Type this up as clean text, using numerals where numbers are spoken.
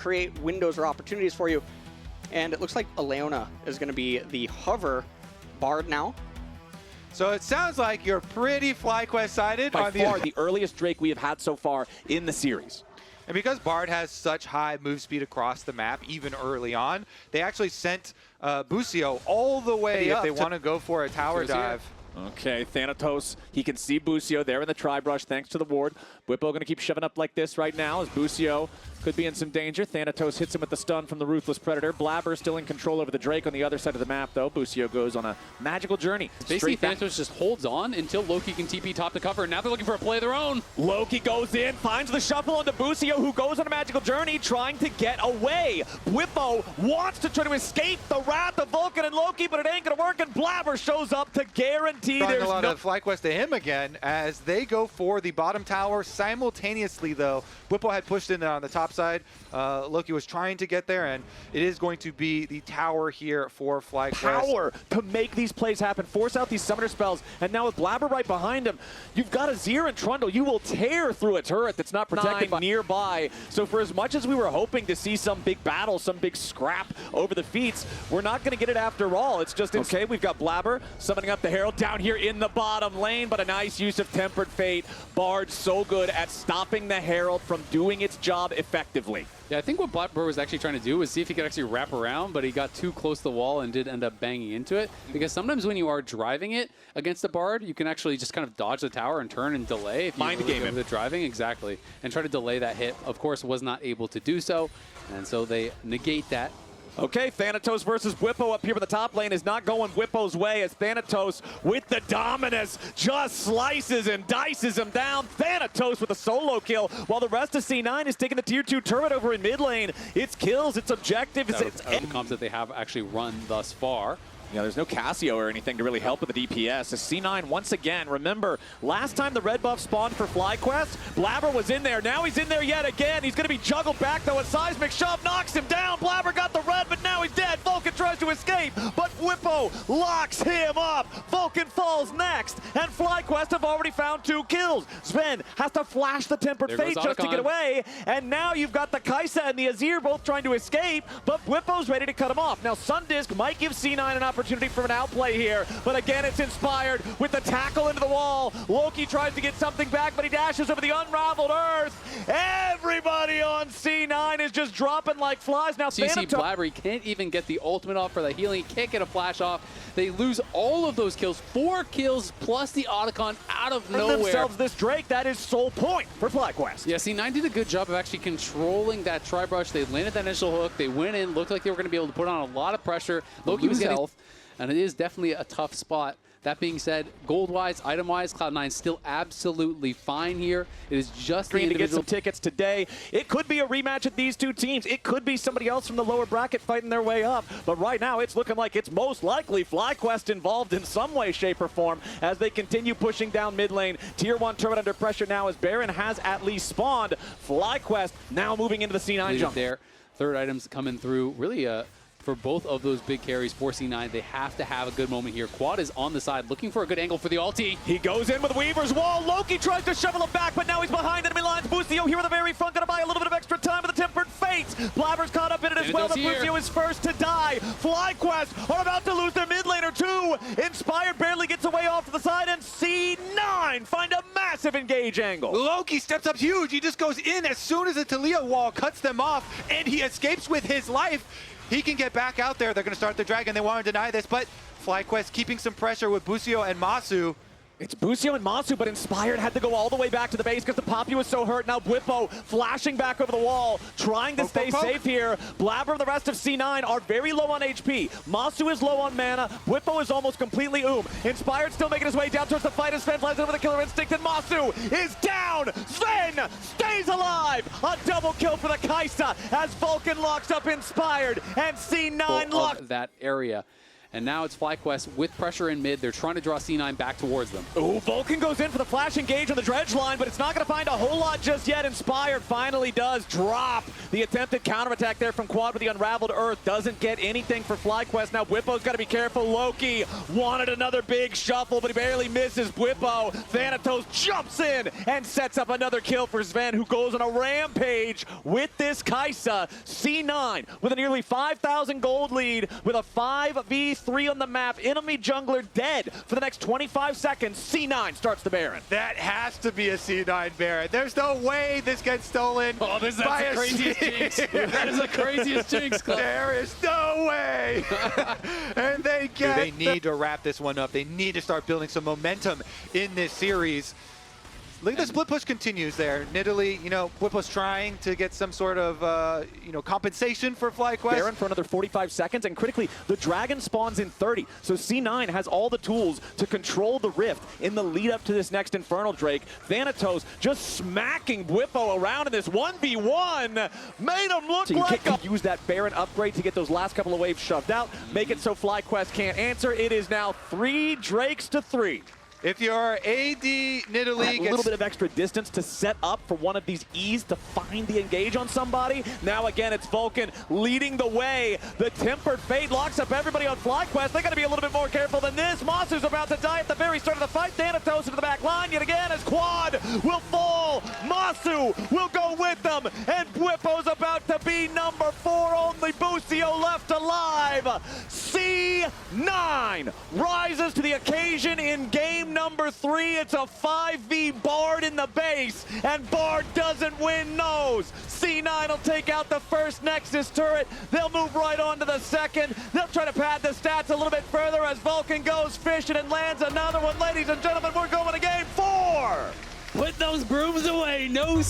create windows or opportunities for you. And it looks like Leona is going to be the hover Bard now. So it sounds like you're pretty FlyQuest sided. By far the earliest Drake we have had so far in the series. And because Bard has such high move speed across the map, even early on, they actually sent Busio all the way up if they want to go for a tower dive. Okay, Thanatos, he can see Busio there in the tri-brush thanks to the ward. Bwipo going to keep shoving up like this right now as Busio could be in some danger. Thanatos hits him with the stun from the Ruthless Predator. Blabber still in control over the Drake on the other side of the map, though. Busio goes on a magical journey. Basically, Thanatos just holds on until Loki can TP top to cover, and now they're looking for a play of their own. Loki goes in, finds the shuffle onto Busio, who goes on a magical journey, trying to get away. Bwipo wants to try to escape the wrath of Vulcan and Loki, but it ain't going to work, and Blabber shows up to guarantee there's a lot of FlyQuest to him again as they go for the bottom tower simultaneously, though. Bwipo had pushed in there on the top side. Loki was trying to get there, and it is going to be the tower here for FlyQuest. Power to make these plays happen, force out these summoner spells, and now with Blabber right behind him, you've got Azir and Trundle. You will tear through a turret that's not protected nearby. So for as much as we were hoping to see some big battle, some big scrap over the feats, we're not going to get it after all. It's just, okay, we've got Blabber summoning up the Herald down here in the bottom lane, but a nice use of Tempered Fate. Bard so good at stopping the Herald from doing its job effectively. Yeah, I think what Blabber was actually trying to do was see if he could actually wrap around, but he got too close to the wall and did end up banging into it. Because sometimes when you are driving it against a Bard, you can actually just kind of dodge the tower and turn and delay. If you mind game him. The driving, exactly. And try to delay that hit. Of course, was not able to do so. And so they negate that. Okay, Thanatos versus Bwipo up here in the top lane is not going Bwipo's way as Thanatos with the dominus just slices and dices him down. Thanatos with a solo kill while the rest of C9 is taking the tier 2 turret over in mid lane. It's kills, it's objectives. It's outcomes that they have actually run thus far. Yeah, there's no Cassio or anything to really help with the DPS. As C9 once again, remember, last time the red buff spawned for FlyQuest, Blabber was in there. Now he's in there yet again. He's going to be juggled back, though. A seismic shove knocks him down. Blabber got the red, but now he's dead. Vulcan tries to escape, but Bwipo locks him up. Vulcan falls next, and FlyQuest have already found 2 kills. Sven has to flash the Tempered Fate just to get away, and now you've got the Kaisa and the Azir both trying to escape, but Bwipo's ready to cut him off. Now, Sundisk might give C9 an opportunity for an outplay here, but again, it's inspired with the tackle into the wall. Loki tries to get something back, but he dashes over the unraveled earth. Everybody on C9 is just dropping like flies. Now, CC Blabber can't even get the ultimate off for the healing. He can't get a flash off. They lose all of those kills. 4 kills plus the Otacon out of nowhere. Themselves this Drake, that is sole point for FlyQuest. Yeah, C9 did a good job of actually controlling that tri-brush. They landed that initial hook. They went in, looked like they were going to be able to put on a lot of pressure. Loki was getting health. And it is definitely a tough spot. That being said, gold-wise, item-wise, Cloud9 still absolutely fine here. It is just the individual. To get some tickets today. It could be a rematch of these 2 teams. It could be somebody else from the lower bracket fighting their way up. But right now, it's looking like it's most likely FlyQuest involved in some way, shape, or form as they continue pushing down mid lane. Tier 1 turret under pressure now as Baron has at least spawned. FlyQuest now moving into the C9 jump. There. Third items coming through. Really for both of those big carries for C9, they have to have a good moment here. Quad is on the side, looking for a good angle for the ulti. He goes in with Weaver's Wall. Loki tries to shovel it back, but now he's behind enemy lines. Busio here at the very front, gonna buy a little bit of extra time with the Tempered Fates. Blabber's caught up in it as well, but Busio is first to die. FlyQuest are about to lose their mid laner too. Inspired barely gets away off to the side, and C9 find a massive engage angle. Loki steps up huge. He just goes in as soon as the Talia wall cuts them off, and he escapes with his life. He can get back out there. They're going to start the dragon. They want to deny this, but FlyQuest keeping some pressure with Busio and Masu. It's Busio and Masu, but Inspired had to go all the way back to the base because the Poppy was so hurt. Now Bwipo flashing back over the wall, trying to stay safe here. Blabber and the rest of C9 are very low on HP. Masu is low on mana. Bwipo is almost completely Inspired still making his way down towards the fight as Sven flies over the killer instinct, and Masu is down. Sven stays alive. A double kill for the Kaisa as Vulcan locks up Inspired, and C9 locks that area. And now it's FlyQuest with pressure in mid. They're trying to draw C9 back towards them. Ooh, Vulcan goes in for the flash engage on the dredge line, but it's not going to find a whole lot just yet. Inspired finally does drop the attempted counterattack there from Quad with the Unraveled Earth. Doesn't get anything for FlyQuest. Now Bwipo's got to be careful. Loki wanted another big shuffle, but he barely misses Bwipo. Thanatos jumps in and sets up another kill for Sven, who goes on a rampage with this Kai'Sa. C9 with a nearly 5,000 gold lead with a 5v3 on the map. Enemy jungler dead for the next 25 seconds. C9 starts the Baron. That has to be a C9 Baron. There's no way this gets stolen. Oh, that's the craziest jinx. That is the craziest jinx, Cloud. There is no way. And they get. They need to wrap this one up. They need to start building some momentum in this series. Look at the split push continues there. Nidalee, you know, Bwipo's trying to get some sort of, you know, compensation for FlyQuest. Baron for another 45 seconds, and critically, the Dragon spawns in 30. So C9 has all the tools to control the Rift in the lead up to this next Infernal Drake. Thanatos just smacking Bwipo around in this 1v1. Made him look like use that Baron upgrade to get those last couple of waves shoved out. Make it so FlyQuest can't answer. It is now 3 Drakes to 3. If you're AD Nidalee, a little bit of extra distance to set up for one of these E's to find the engage on somebody. Now again, it's Vulcan leading the way. The Tempered Fate locks up everybody on FlyQuest. They got to be a little bit more careful than this. Masu's about to die at the very start of the fight. Thanatos into the back line yet again as Quad will fall. Masu will go with them, and Bwipo's about to be number 4. Only Busio left alive. C9 rises to the occasion in game number 3. It's a 5v Bard in the base, and Bard doesn't win nose. C9 will take out the first Nexus turret. They'll move right on to the second. They'll try to pad the stats a little bit further as Vulcan goes fishing and lands another one. Ladies and gentlemen, we're going to game 4. Put those brooms away. No